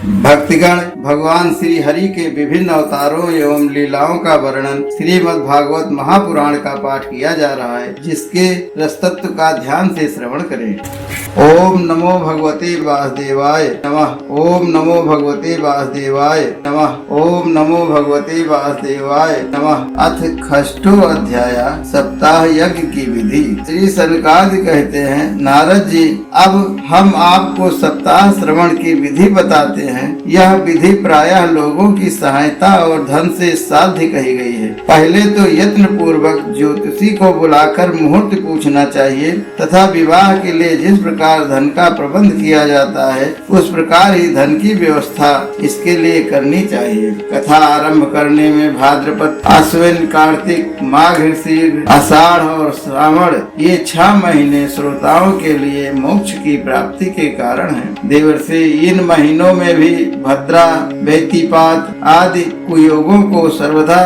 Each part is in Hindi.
भक्तगण, भगवान श्री हरि के विभिन्न अवतारों एवं लीलाओं का वर्णन श्रीमद् भागवत महापुराण का पाठ किया जा रहा है, जिसके रसतत्व का ध्यान से श्रवण करें। ओम नमो भगवते वासुदेवाय नमः। ओम नमो भगवते वासुदेवाय नमः। ओम नमो भगवते वासुदेवाय नमः। अथ षष्ठो अध्याय सप्ताह यज्ञ की विधि। श्री सनकादि कहते हैं, नारद जी, अब हम आपको सप्ताह श्रवण की विधि बताते हैं। यह विधि प्रायः लोगों की सहायता और धन से साध्य कही गई है। पहले तो यत्न पूर्वक ज्योतिषी को बुलाकर मुहूर्त पूछना चाहिए तथा विवाह के लिए जिस प्रकार धन का प्रबंध किया जाता है उस प्रकार ही धन की व्यवस्था इसके लिए करनी चाहिए। कथा आरंभ करने में भाद्रपद, आश्विन, कार्तिक, माघ, शीर, आषाढ़ और श्रावण ये 6 महीने श्रोताओं के लिए मोक्ष की प्राप्ति के कारण हैं। देवर्षि इन महीनों में भी भद्रा, व्यतिपात आदि कुयोगों को सर्वदा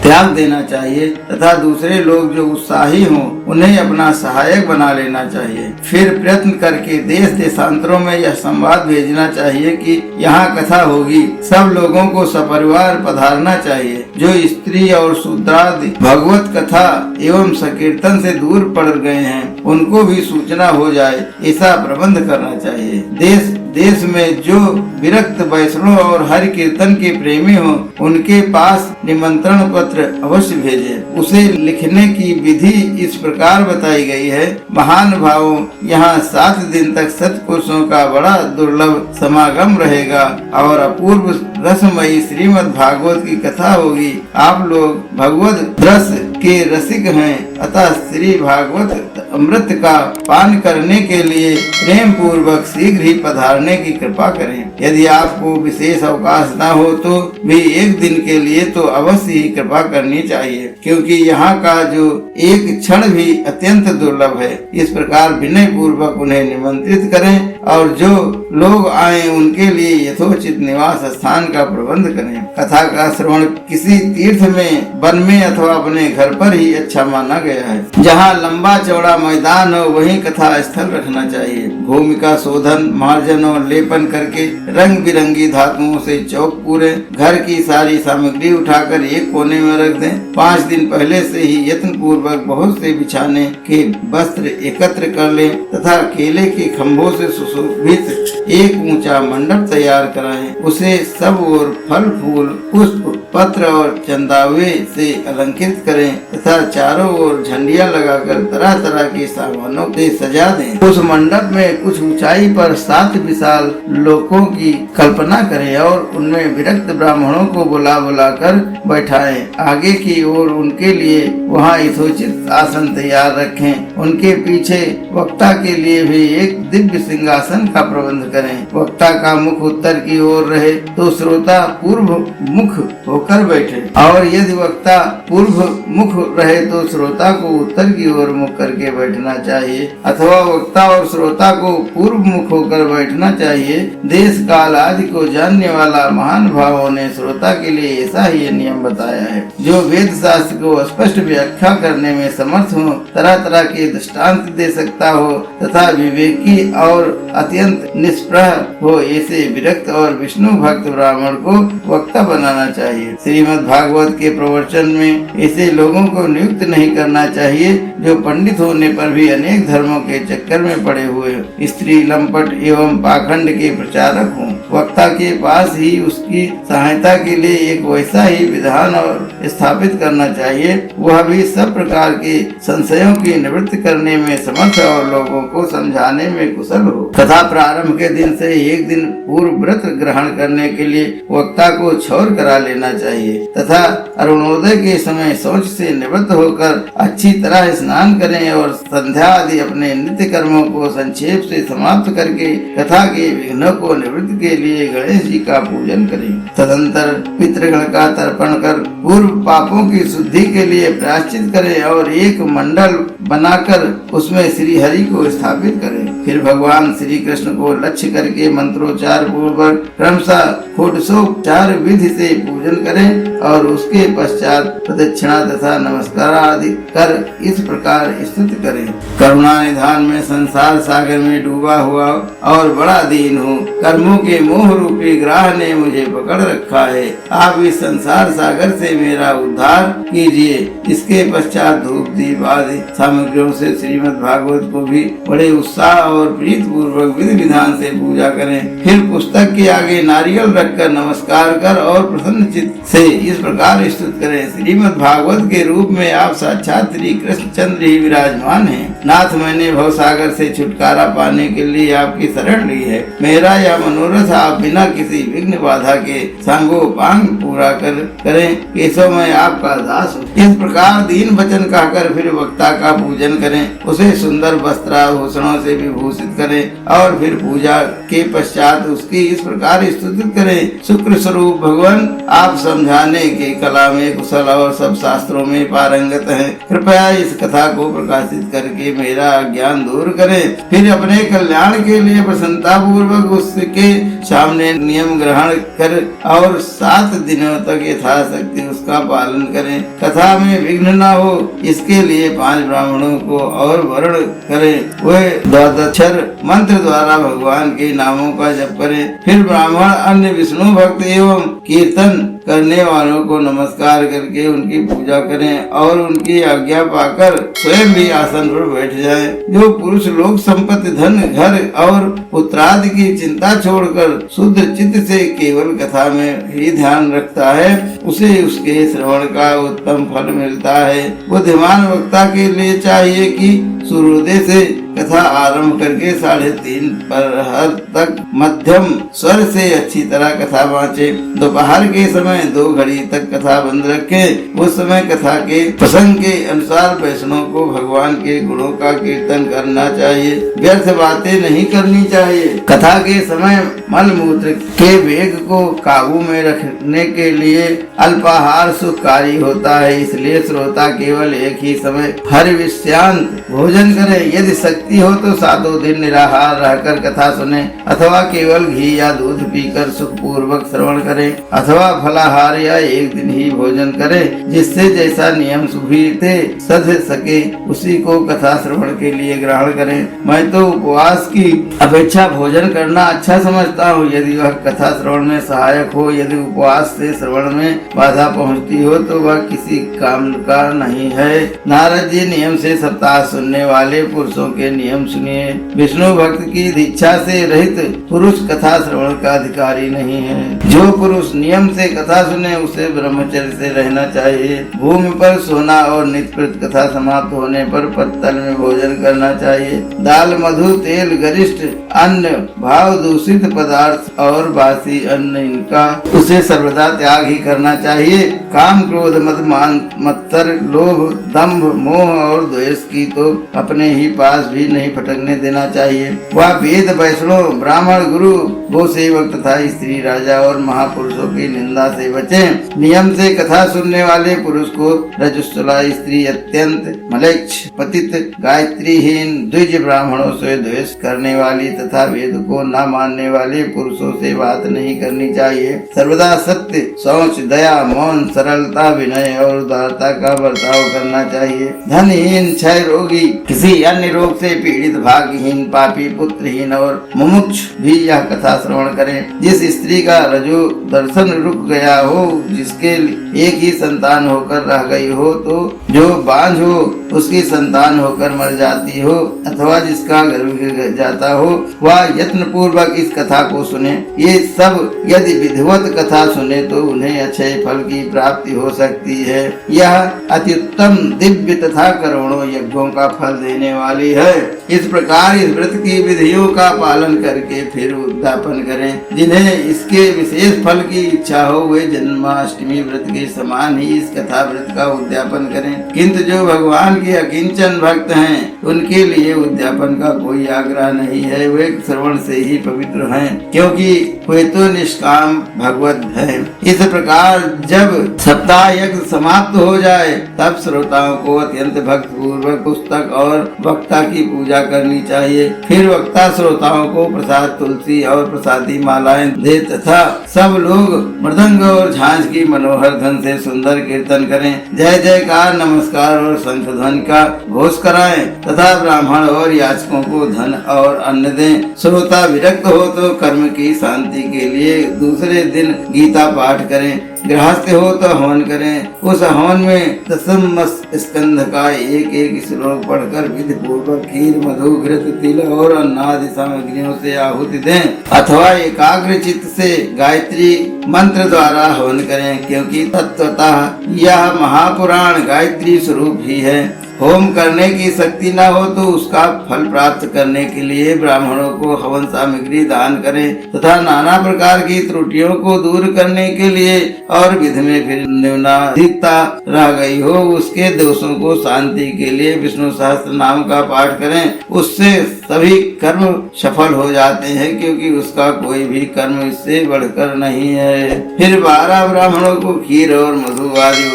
त्याग देना चाहिए तथा दूसरे लोग जो उत्साही हों उन्हें अपना सहायक बना लेना चाहिए। फिर प्रयत्न करके देश देशांतरों में यह संवाद भेजना चाहिए कि यहाँ कथा होगी। सब लोगों को सपरिवार पधारना चाहिए। जो स्त्री और शूद्रादि भगवत कथा एवं संकीर्तन से दूर पड़ गए हैं उनको भी सूचना हो जाए, ऐसा प्रबंध करना चाहिए। देश में जो विरक्त वैष्णव और हरि कीर्तन के प्रेमी हो उनके पास निमंत्रण पत्र अवश्य भेजें। उसे लिखने की विधि इस प्रकार बताई गई है। महान भावों, यहाँ 7 दिन तक सत्पुरुषों का बड़ा दुर्लभ समागम रहेगा और अपूर्व रसमयी श्रीमद् भागवत की कथा होगी। आप लोग भगवत रस के रसिक हैं, अतः श्री भागवत अमृत का पान करने के लिए प्रेम पूर्वक शीघ्र ही पधारने की कृपा करें। यदि आपको विशेष अवकाश न हो तो भी 1 दिन के लिए तो अवश्य ही कृपा करनी चाहिए, क्योंकि यहाँ का जो एक क्षण भी अत्यंत दुर्लभ है। इस प्रकार विनय पूर्वक उन्हें निमंत्रित करें और जो लोग आए उनके लिए यथोचित निवास स्थान का प्रबंध करें। कथा का श्रवण किसी तीर्थ में, वन में अथवा अपने घर पर ही अच्छा माना गया है। जहाँ लंबा चौड़ा मैदान हो वहीं कथा स्थल रखना चाहिए। भूमि का शोधन, मार्जन और लेपन करके रंग बिरंगी धातुओं से चौक पूरे। घर की सारी सामग्री उठाकर एक कोने में रख दें। 5 दिन पहले से ही यत्न पूर्वक बहुत से बिछाने के वस्त्र एकत्र कर लें तथा केले के खम्भों से सुशोभित एक ऊंचा मंडप तैयार कराएं। उसे सब ओर फल, फूल, पुष्प, पत्र और चंदावे से अलंकृत करें तथा चारों ओर झंडियां लगाकर तरह तरह के सामानों से सजा दें। उस मंडप में कुछ ऊंचाई पर 7 विशाल लोकों की कल्पना करें और उनमें विरक्त ब्राह्मणों को बुला कर बैठाएं। आगे की ओर उनके लिए वहां यथोचित आसन तैयार रखें। उनके पीछे वक्ता के लिए भी एक दिव्य सिंहासन का प्रबंध करें। वक्ता का मुख उत्तर की ओर रहे तो श्रोता पूर्व मुख होकर बैठे, और यदि वक्ता पूर्व मुख रहे तो श्रोता को उत्तर की ओर मुख करके बैठना चाहिए, अथवा वक्ता और श्रोता को पूर्व मुख होकर बैठना चाहिए। देश काल आदि को जानने वाला महान भावों ने श्रोता के लिए ऐसा ही नियम बताया है। जो वेद शास्त्र को स्पष्ट व्याख्या करने में समर्थ हो, तरह तरह के दृष्टांत दे सकता हो तथा विवेकी और अत्यंत निष्प्रह हो, ऐसे विरक्त और विष्णु भक्त ब्राह्मण को वक्ता बनाना चाहिए। श्रीमद् भागवत के प्रवचन में ऐसे लोगों को नियुक्त नहीं करना चाहिए जो पंडित होने पर भी अनेक धर्मों के चक्कर में पड़े हुए स्त्री, लंपट एवं पाखंड के प्रचारक हों। वक्ता के पास ही उसकी सहायता के लिए एक वैसा ही विधान और स्थापित करना चाहिए, वह भी सब प्रकार के संशयों की निवृत्ति करने में समर्थ और लोगों को समझाने में कुशल हो। कथा प्रारंभ के दिन से 1 दिन पूर्व व्रत ग्रहण करने के लिए वक्ता को क्षौर करा लेना चाहिए तथा अरुणोदय के समय शौच से निवृत्त होकर अच्छी तरह स्नान करें और संध्या आदि अपने नित्य कर्मों को संक्षेप से समाप्त करके कथा के विघ्नों को निवृत्ति के लिए गणेश जी का पूजन करें। तदंतर पितृगण का तर्पण कर पूर्व पापों की शुद्धि के लिए प्रायश्चित करें और एक मंडल बनाकर उसमें श्री हरि को स्थापित करें। फिर भगवान श्री कृष्ण को लक्ष्य करके मंत्रोच्चार पूर्वक क्रमशः षोडशोपचार विधि से पूजन करें और उसके पश्चात प्रदक्षिणा तथा नमस्कार आदि कर इस प्रकार स्तुति करें। करुणा निधान में संसार सागर में डूबा हुआ और बड़ा दीन हूँ, कर्मों के मोह रूपी ग्राह ने मुझे पकड़ रखा है। आप इस संसार सागर से मेरा उद्धार कीजिए। इसके पश्चात धूप दीप आदि सामग्रियों से श्रीमद् भागवत को भी बड़े उत्साह और प्रीत पूर्वक विधि विधान से पूजा करें। फिर पुस्तक के आगे नारियल रखकर नमस्कार कर और प्रसन्न चित्त से इस प्रकार स्तुति करें। श्रीमद् भागवत के रूप में आप साक्षात श्री कृष्णचंद्र ही विराजमान हैं। नाथ, मैंने भवसागर से छुटकारा पाने के लिए आपकी शरण ली है। मेरा यह मनोरथ आप बिना किसी विघ्न बाधा के सांगोपांग पूरा करें। केशव, मैं आपका दास हूँ। इस प्रकार दीन वचन कहकर फिर वक्ता का पूजन करें, उसे सुंदर वस्त्राभूषणों से विभूषित करें और फिर पूजा के पश्चात उसकी इस प्रकार स्तुति करें। शुक्र स्वरूप भगवान, आप समझाने के कला में कुशल और सब शास्त्रों में पारंगत हैं। कृपया इस कथा को प्रकाशित करके मेरा ज्ञान दूर करें। फिर अपने कल्याण के लिए प्रसन्नता पूर्वक उसके सामने नियम ग्रहण कर और 7 दिनों तक यथाशक्ति उसका पालन करें। कथा में विघ्न न हो इसके लिए 5 ब्राह्मणों को और वर्ण करें। वे द्वादक्षर मंत्र द्वारा भगवान के नामों का जप करें। फिर ब्राह्मण अन्य विष्णु भक्त एवं कीर्तन करने वालों को नमस्कार करके उनकी पूजा करें और उनकी आज्ञा पाकर स्वयं भी आसन पर बैठ जाएं। जो पुरुष लोग संपत्ति, धन, घर और पुत्रादि की चिंता छोड़कर शुद्ध चित्त से केवल कथा में ही ध्यान रखता है, उसे उसके श्रवण का उत्तम फल मिलता है। बुद्धिमान वक्ता के लिए चाहिए कि सूर्योदय से कथा आरंभ करके 3:30 प्रहर तक मध्यम स्वर से अच्छी तरह कथा वांचे। दोपहर के समय 2 घड़ी तक कथा बंद रखे। उस समय कथा के प्रसंग के अनुसार वैष्णव को भगवान के गुणों का कीर्तन करना चाहिए। व्यर्थ बातें नहीं करनी चाहिए। कथा के समय मल मूत्र के वेग को काबू में रखने के लिए अल्पाहार सुखकारी होता है। इसलिए श्रोता केवल एक ही समय हर विषयांत भोजन करे। यदि शक्ति हो तो 7 दिन निराहार रहकर कथा सुने अथवा केवल घी या दूध पीकर सुख पूर्वक श्रवण करे अथवा फलाहार या एक दिन ही भोजन करे। जिससे जैसा नियम सुविधे सध सके उसी को कथा श्रवण के लिए ग्रहण करें। मैं तो उपवास की अपेक्षा भोजन करना अच्छा समझता हूँ, यदि वह कथा श्रवण में सहायक हो। यदि उपवास से श्रवण में बाधा पहुँचती हो तो वह किसी काम का नहीं है। नारद जी नियम से सप्ताह सुनने वाले पुरुषों के नियम सुनिए। विष्णु भक्त की दीक्षा से रहित पुरुष कथा श्रवण का अधिकारी नहीं है। जो पुरुष नियम से कथा सुने उसे ब्रह्मचर्य से रहना चाहिए। भूमि पर सोना और नित्य कथा समाप्त होने पर पत्तल में भोजन करना चाहिए। दाल, मधु, तेल, गरिष्ठ अन्न, भाव दूषित पदार्थ और बासी अन्न, इनका उसे सर्वदा त्याग ही करना चाहिए। काम, क्रोध, मद, मान, मत्सर, लोभ, दंभ, मोह और द्वेष की तो अपने ही पास भी नहीं फटकने देना चाहिए। वह वेद, वैष्णव, ब्राह्मण, गुरु, गो सेवक तथा स्त्री, राजा और महापुरुषों की निंदा से बचें। नियम से कथा सुनने वाले पुरुष को रजस्वला स्त्री, अत्यंत मलेच्छ, पतित, गायत्रीहीन, द्विज ब्राह्मणों से द्वेष करने वाली तथा वेद को न मानने वाले पुरुषों से बात नहीं करनी चाहिए। सर्वदा सत्य, शौच, दया, मौन, सरलता, विनय और उदारता का बर्ताव करना चाहिए। धनहीन, क्षय रोगी, किसी अन्य रोग से पीड़ित, भाग्यहीन, पापी, पुत्रहीन और मुमुक्ष भी यह कथा श्रवण करें। जिस स्त्री का रजो दर्शन रुक गया हो, जिसके एक ही संतान होकर रह गई हो, तो जो बांझ हो उसकी संतान होकर मर जाती हो अथवा जिसका गर्भ गिर जाता हो, वह यत्न पूर्वक इस कथा को सुने। ये सब यदि विधिवत कथा सुने तो उन्हें अच्छे फल की प्राप्ति हो सकती है। यह अति उत्तम, दिव्य तथा करोड़ों यज्ञों का फल देने वाली है। इस प्रकार इस व्रत की विधियों का पालन करके फिर उद्यापन करें। जिन्हें इसके विशेष फल की इच्छा हो वे जन्माष्टमी व्रत के समान ही इस कथा व्रत का उद्यापन करें। किंतु जो भगवान के अकिंचन भक्त हैं उनके लिए उद्यापन का कोई आग्रह नहीं है। वे श्रवण से ही पवित्र हैं। क्योंकि वे तो निष्काम भगवत है। इस प्रकार जब सप्ताह यज्ञ समाप्त हो जाए तब श्रोताओं को अत्यंत भक्त पूर्वक पुस्तक और वक्ता की पूजा करनी चाहिए। फिर वक्ता श्रोताओं को प्रसाद तुलसी और प्रसादी मालाएं दे तथा सब लोग मृदंग और झांझ की मनोहर धन से सुंदर कीर्तन करें, जय जयकार नमस्कार और शंख ध्वनि का घोष कराएं तथा ब्राह्मण और याचकों को धन और अन्न दें। श्रोता विरक्त हो तो कर्म की शांति के लिए दूसरे दिन गीता पाठ करें। गृहस्थ हो तो हवन करें। उस हवन में दशम स्कंध का एक एक श्लोक पढ़कर विधि पूर्वक खीर मधु घृत तिल और अन्नादि सामग्रियों से आहुति दें अथवा एकाग्र चित्त से गायत्री मंत्र द्वारा हवन करें, क्योंकि तत्वतः यह महापुराण गायत्री स्वरूप ही है। होम करने की शक्ति न हो तो उसका फल प्राप्त करने के लिए ब्राह्मणों को हवन सामग्री दान करें तथा नाना प्रकार की त्रुटियों को दूर करने के लिए और विधि में फिर न्यूनाधिकता रह गई हो उसके दोषों को शांति के लिए विष्णु सहस्त्र नाम का पाठ करें। उससे सभी कर्म सफल हो जाते हैं, क्योंकि उसका कोई भी कर्म इससे बढ़कर नहीं है। फिर 12 ब्राह्मणों को खीर और मधु आदि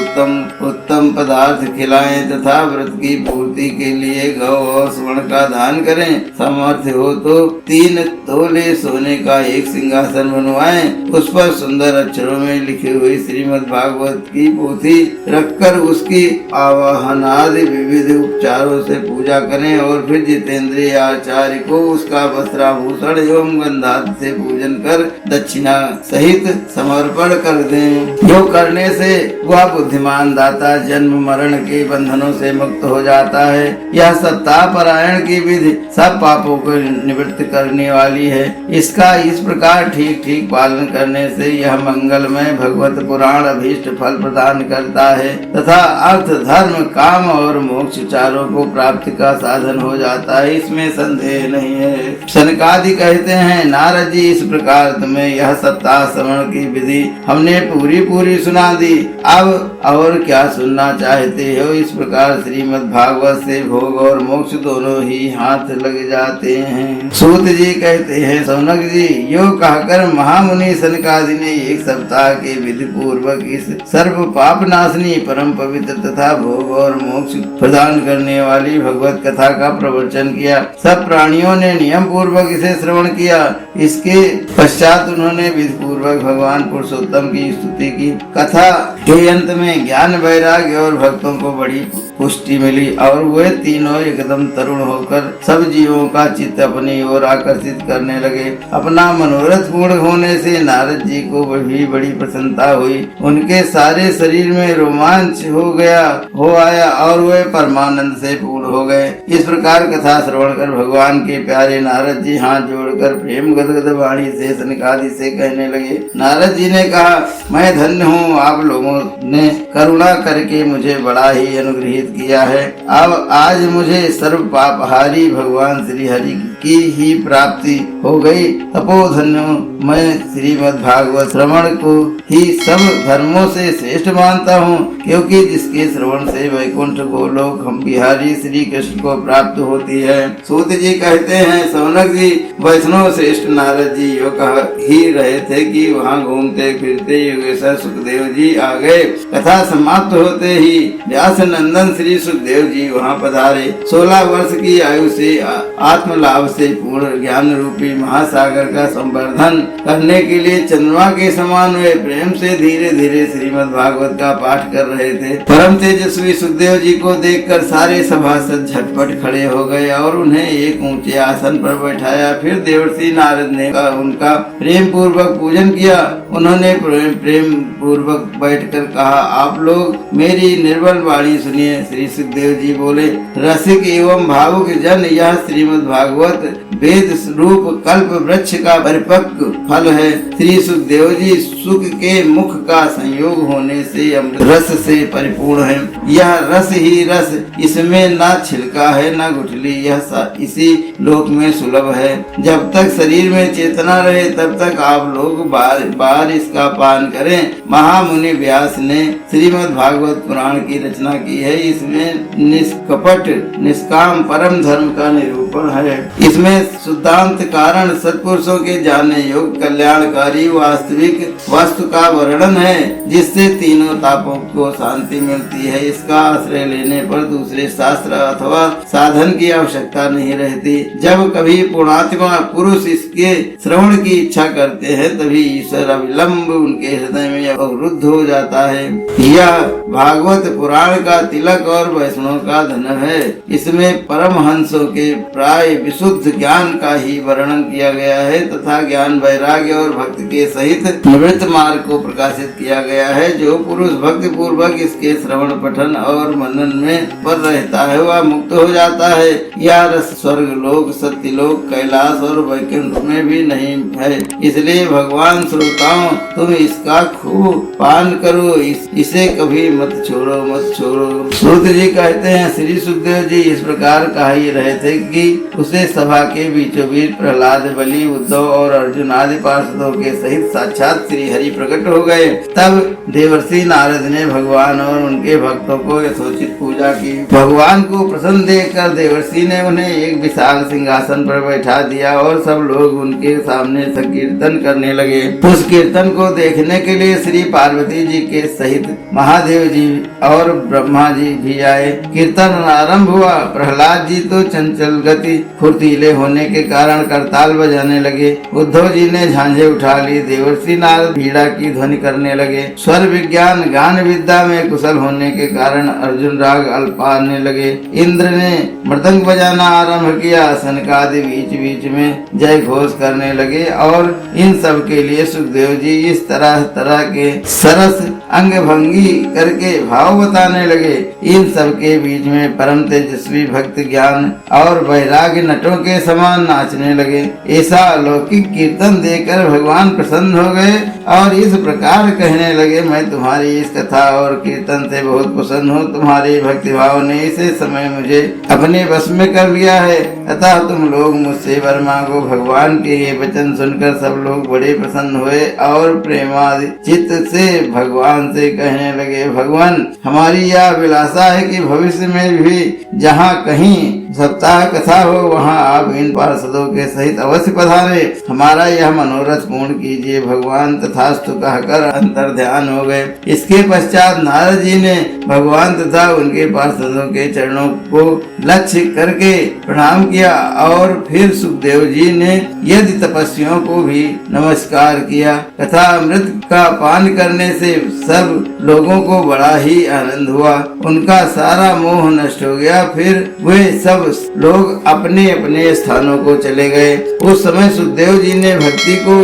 उत्तम पदार्थ खिलाएं तथा व्रत की पूर्ति के लिए गौ और स्वर्ण का दान करें। सामर्थ्य हो तो 3 तोले सोने का एक सिंहासन बनवाएं, उस पर सुंदर अक्षरों में लिखी हुई श्रीमद् भागवत की पोथी रखकर उसकी आवाहनादि विविध उपचारों से पूजा करें और फिर जितेंद्रिय आचार्य को उसका वस्त्राभूषण एवं गंधादि से पूजन कर दक्षिणा सहित समर्पण कर दें। जो करने से वह बुद्धिमान दाता जन्म मरण के बंधनों से मुक्त हो जाता है। यह सप्ताह पारायण की विधि सब पापों को निवृत्त करने वाली है। इसका इस प्रकार ठीक ठीक पालन करने से यह मंगलमय भगवत पुराण अभीष्ट फल प्रदान करता है तथा अर्थ धर्म काम और मोक्ष चारों को प्राप्ति का साधन हो जाता है, इसमें संदेह नहीं है। सनकादि कहते हैं, नारद जी इस प्रकार तुम्हें यह सप्ताह श्रवण की विधि हमने पूरी सुना दी, अब और क्या सुनना चाहते हो। इस प्रकार श्रीमद् भागवत से भोग और मोक्ष दोनों ही हाथ लग जाते हैं। सूत जी कहते हैं, सौनक जी यो कहकर महामुनि सनकादि ने एक सप्ताह के विधि पूर्वक इस सर्व पाप नाशनी परम पवित्र तथा भोग और मोक्ष प्रदान करने वाली भगवत कथा का प्रवचन किया। सब प्राणियों ने नियम पूर्वक इसे श्रवण किया। इसके पश्चात उन्होंने विधि पूर्वक भगवान पुरुषोत्तम की स्तुति की। कथा के अंत में ज्ञान वैराग्य और भक्तों को बड़ी पुष्टि मिली और वे तीनों एकदम तरुण होकर सब जीवों का चित्त अपनी ओर आकर्षित करने लगे। अपना मनोरथ पूर्ण होने से नारद जी को भी बड़ी प्रसन्नता हुई। उनके सारे शरीर में रोमांच हो आया और वे परमानंद से पूर्ण हो गए। इस प्रकार कथा श्रवण कर भगवान के प्यारे नारद जी हाथ जोड़कर प्रेम गदगद वाणी से सनकादि से कहने लगे। नारद जी ने कहा, मैं धन्य हूँ, आप लोगों ने करुणा करके मुझे बड़ा ही अनुग्रहित किया है। अब आज मुझे सर्व पापहारी भगवान श्री हरि की ही प्राप्ति हो गई। तपोधन्य मैं श्रीमद् भागवत श्रवण को ही सब धर्मों से श्रेष्ठ मानता हूँ, क्योंकि जिसके श्रवण से वैकुंठ गोलोक हम बिहारी श्री कृष्ण को प्राप्त होती है। सूत जी कहते हैं, सौनक जी वैष्णव श्रेष्ठ नारद जी यो कह ही रहे थे कि वहाँ घूमते फिरते योगेश्वर सुखदेव जी आ गए। कथा समाप्त होते ही व्यास नंदन श्री सुखदेव जी वहाँ पधारे। 16 वर्ष की आयु से आत्म लाभ से पूर्ण ज्ञान रूपी महासागर का संवर्धन करने के लिए चंद्रमा के समान वे प्रेम से धीरे धीरे श्रीमद् भागवत का पाठ कर रहे थे। परम तेजस्वी सुखदेव जी को देखकर सारे सभासद झटपट खड़े हो गए और उन्हें एक ऊंचे आसन पर बैठाया। फिर देवर्षि नारद ने उनका प्रेम पूर्वक पूजन किया। उन्होंने प्रेम पूर्वक बैठकर कहा, आप लोग मेरी निर्बल वाणी सुनिए। श्री सुखदेव जी बोले, रसिक एवं भावुक जन, यह श्रीमद् भागवत वेद रूप कल्प वृक्ष का परिपक्व फल है। श्री सुखदेव जी सुख के मुख का संयोग होने से अमृत रस से परिपूर्ण है। यह रस ही रस, इसमें न छिलका है न गुठली, यह इसी लोक में सुलभ है। जब तक शरीर में चेतना रहे तब तक आप लोग बार बार इसका पान करें। महामुनि व्यास ने श्रीमद् भागवत पुराण की रचना की है। इसमें निष्कपट निष्काम परम धर्म का निरूपण निरूपण है। इसमें शुद्धांत कारण सत्पुरुषों के जाने योग्य कल्याणकारी वास्तविक वस्तु का वर्णन है, जिससे तीनों तापों को शांति मिलती है। इसका आश्रय लेने पर दूसरे शास्त्र अथवा साधन की आवश्यकता नहीं रहती। जब कभी पुण्यात्मा पुरुष इसके श्रवण की इच्छा करते हैं, तभी ईश्वर अविलंब उनके हृदय में अवरुद्ध हो जाता है। यह भागवत पुराण का तिलक और वैष्णव का धन है। इसमें परमहंसों के प्राय विशुद्ध ज्ञान का ही वर्णन किया गया है तथा ज्ञान वैराग्य और भक्ति के सहित निवृत्त मार्ग को प्रकाशित किया गया है। जो पुरुष भक्ति पूर्वक इसके श्रवण पठन और मनन में पर रहता है, वह मुक्त हो जाता है। यह रस स्वर्ग लोक, सत्यलोक, कैलाश और वैकुंठ में भी नहीं है। इसलिए भगवान श्रोताओं, तुम इसका खूब पान करो, इसे कभी मत छोड़ो, मत छोड़ो। सूत जी कहते हैं, श्री सुखदेव जी इस प्रकार कह ही रहे थे कि उसे सभा के बीचों बीच प्रहलाद, बलि, उद्धव और अर्जुन आदि पार्षदों के सहित साक्षात श्री हरि प्रकट हो गए। तब देवर्षि नारद ने भगवान और उनके भक्तों को यथोचित पूजा की। भगवान को प्रसन्न देखकर देवर्षि ने उन्हें एक विशाल सिंहासन पर बैठा दिया और सब लोग उनके सामने संकीर्तन करने लगे। उस कीर्तन को देखने के लिए श्री पार्वती जी के सहित महादेव जी और ब्रह्मा जी भी आए। कीर्तन आरंभ हुआ। प्रहलाद जी तो चंचल गति फुर्तीले होने के कारण करताल बजाने लगे। उद्धव जी ने झांझे उठा ली। देवर्षि नारद बीड़ा की ध्वनि करने लगे। स्वर विज्ञान गान विद्या में कुशल होने के कारण अर्जुन राग अल्पाने लगे। इंद्र ने मृदंग बजाना आरंभ किया। सनकादि बीच बीच में जय घोष करने लगे और इन सब के लिए सुखदेव जी इस तरह तरह के सरस अंग भंगी करके भाव बताने लगे। इन सब के बीच में परम तेजस्वी भक्ति ज्ञान और वैराग्य नटों के समान नाचने लगे। ऐसा अलौकिक कीर्तन देखकर भगवान प्रसन्न हो गए और इस प्रकार कहने लगे, मैं तुम्हारी इस कथा और कीर्तन से बहुत प्रसन्न हूँ। तुम्हारे भक्ति भाव ने इसे समय मुझे अपने वश में कर लिया है। अतः तुम लोग मुझसे वर मांगो। भगवान के ये वचन सुनकर सब लोग बड़े प्रसन्न हुए और प्रेमादि चित्त से भगवान से कहने लगे, भगवान हमारी यह अभिलाषा है कि भविष्य में भी जहाँ कहीं सप्ताह कथा हो, वहाँ आप इन पार्षदों के सहित अवश्य पधारे। हमारा यह मनोरथ पूर्ण कीजिए। भगवान तथास्तु कहकर अंतर ध्यान हो गए। इसके पश्चात नारद जी ने भगवान तथा उनके पार्षदों के चरणों को लक्ष्य करके प्रणाम किया और फिर सुखदेव जी ने यदि तपस्वियों को भी नमस्कार किया। कथा अमृत का पान करने से सब लोगों को बड़ा ही आनंद हुआ। उनका सारा मोह नष्ट हो गया। फिर वे सब लोग अपने अपने स्थानों को चले गए। उस समय सुखदेव जी ने भक्ति को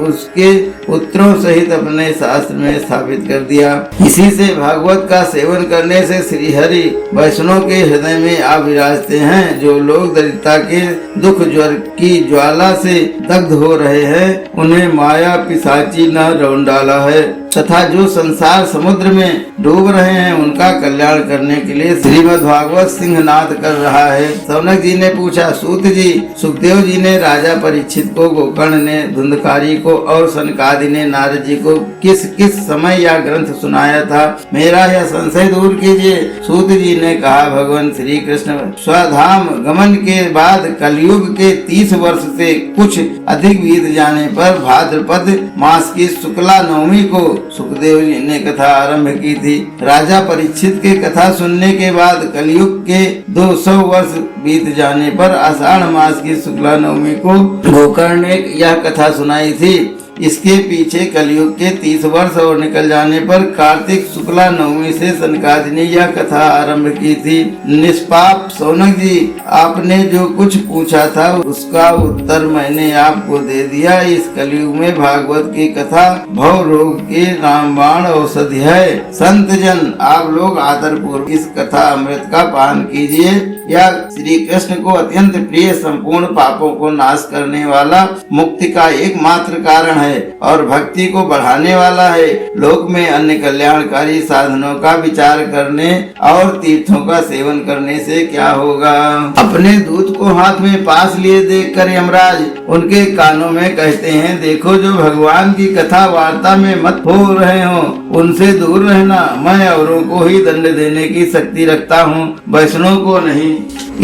उसके पुत्रों सहित अपने शास्त्र में स्थापित कर दिया। इसी से भागवत का सेवन करने से श्री हरि वैष्णव के हृदय में आ विराजते हैं। जो लोग दरिद्रता के दुख ज्वर की ज्वाला से दग्ध हो रहे हैं, उन्हें माया पिशाची न रौंद डाला है तथा जो संसार समुद्र में डूब रहे हैं, उनका कल्याण करने के लिए श्रीमद् भागवत सिंहनाद कर रहा है। सौनक जी ने पूछा, सूत जी, सुखदेव जी ने राजा परीक्षित को, गोकर्ण ने धुंधकारी को और सनकादि ने नारद जी को किस किस समय यह ग्रंथ सुनाया था, मेरा यह संशय दूर कीजिए। सूत जी ने कहा, भगवान श्री कृष्ण स्वधाम गमन के बाद कलयुग के 30 वर्ष से कुछ अधिक बीत जाने पर भाद्रपद मास की शुक्ला नवमी को सुखदेव जी ने कथा आरंभ की थी। राजा परीक्षित के कथा सुनने के बाद कलयुग के 200 वर्ष बीत जाने पर आषाढ़ मास की शुक्ला नवमी को गोकर्ण ने यह कथा सुनाई थी। इसके पीछे कलयुग के 30 वर्ष और निकल जाने पर कार्तिक शुक्ला नवमी से सनकादि ने यह कथा आरंभ की थी। निष्पाप सौनक जी, आपने जो कुछ पूछा था उसका उत्तर मैंने आपको दे दिया। इस कलयुग में भागवत की कथा भव रोग के रामबाण औषधि है। संत जन, आप लोग आदर पूर्वक इस कथा अमृत का पान कीजिए। यह श्री कृष्ण को अत्यंत प्रिय, संपूर्ण पापों को नाश करने वाला, मुक्ति का एकमात्र कारण है। है और भक्ति को बढ़ाने वाला है। लोक में अन्य कल्याणकारी साधनों का विचार करने और तीर्थों का सेवन करने से क्या होगा। अपने दूत को हाथ में पास लिए देखकर यमराज उनके कानों में कहते हैं, देखो जो भगवान की कथा वार्ता में मत हो रहे हो उनसे दूर रहना। मैं औरों को ही दंड देने की शक्ति रखता हूँ, वैष्णव को नहीं।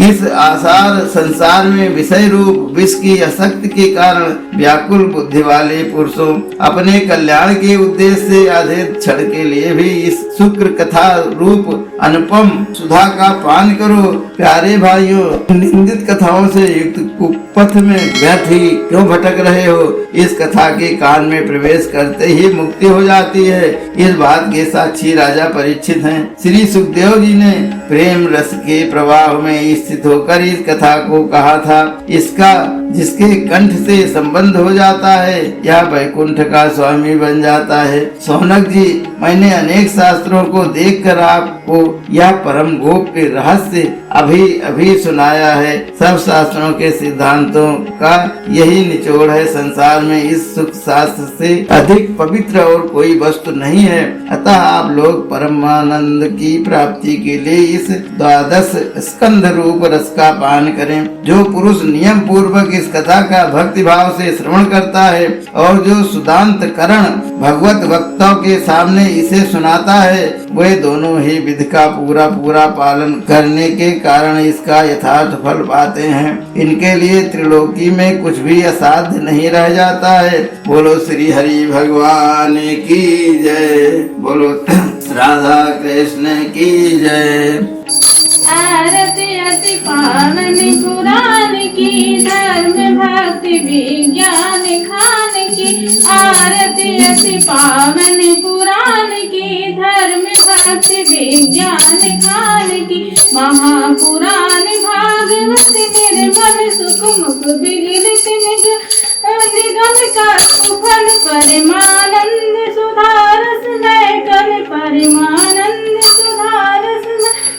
इस आसार संसार में विषय रूप विष की आसक्ति के कारण व्याकुल बुद्धि वाले पुरुषों अपने कल्याण के उद्देश्य से आधे क्षण के लिए भी इस शुक्र कथा रूप अनुपम सुधा का पान करो। प्यारे भाइयों, निंदित कथाओं से युक्त कुपथ में व्यर्थ ही क्यों भटक रहे हो। इस कथा के कान में प्रवेश करते ही मुक्ति हो जाती है। इस बात के साक्षी राजा परीक्षित हैं। श्री सुखदेव जी ने प्रेम रस के प्रवाह में स्थित होकर इस कथा को कहा था। इसका जिसके कंठ से संबंध हो जाता है यह वैकुंठ का स्वामी बन जाता है। सौनक जी, मैंने अनेक शास्त्रों को देखकर आपको यह परम गोप्य रहस्य अभी अभी सुनाया है। सब शास्त्रों के सिद्धांतों का यही निचोड़ है। संसार में इस सुख शास्त्र से अधिक पवित्र और कोई वस्तु नहीं है। अतः आप लोग परमानंद की प्राप्ति के लिए इस 12 स्कंध रूप रस का पान करें। जो पुरुष नियम पूर्वक इस कथा का भक्ति भाव से श्रवण करता है और जो सुदांत करण भगवत वक्ताओं के सामने इसे सुनाता है, वे दोनों ही विधि का पूरा पालन करने के कारण इसका यथार्थ फल पाते हैं। इनके लिए त्रिलोकी में कुछ भी असाध्य नहीं रह जाता है। बोलो श्री हरि भगवान की जय। बोलो राधा कृष्ण की जय। आरती अति पावन पुराण की, धर्म भक्ति विज्ञान खान की। आरती अति पावन पुराण की, धर्म भक्ति विज्ञान खान की। महापुराण भागवत निर्मल सुख मुख विगिलित निगम का सुफल परमानंद सुधारस में कल परमानंद सुधारस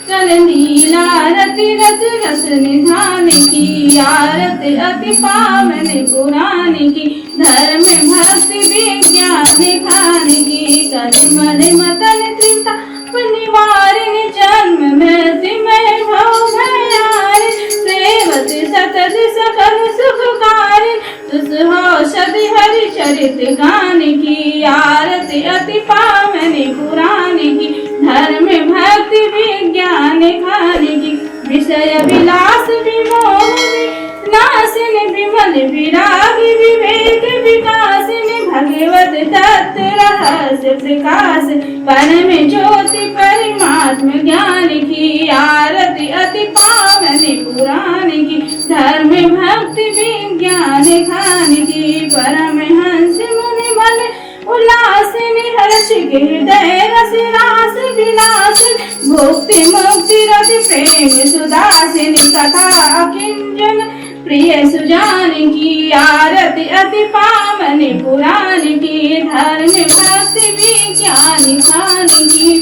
कल नीला रति रस रस निधान की। आरती अति पावन पुराण की, धर्म भक्ति विज्ञान खान की। कलिमल मतन त्रिता निवारिणी जन्म में भव भयारि सेवत सतत सकल सुखकारी तुस हो सदि हरि चरित गान की। आरती अति पावन पुराण की, धर्म भक्ति विज्ञान खान की। विषय विलास विमोह नासिन विमल विरागी विवेक विकासिन भगवत तत्व रहस्य प्रकाश परम ज्योति परमात्म ज्ञान की। आरती अति पावन पुराण की, धर्म भक्ति विज्ञान खान की। परमहंस मुनि मन उल्लासिन हर्ष हृदय रस रास विलास भक्ति मुक्ति रति प्रेम सुदासिन कथा किंजन प्रिय सुजान की। आरती अति पावन पुराण की, धर्म भक्ति विज्ञान खान की।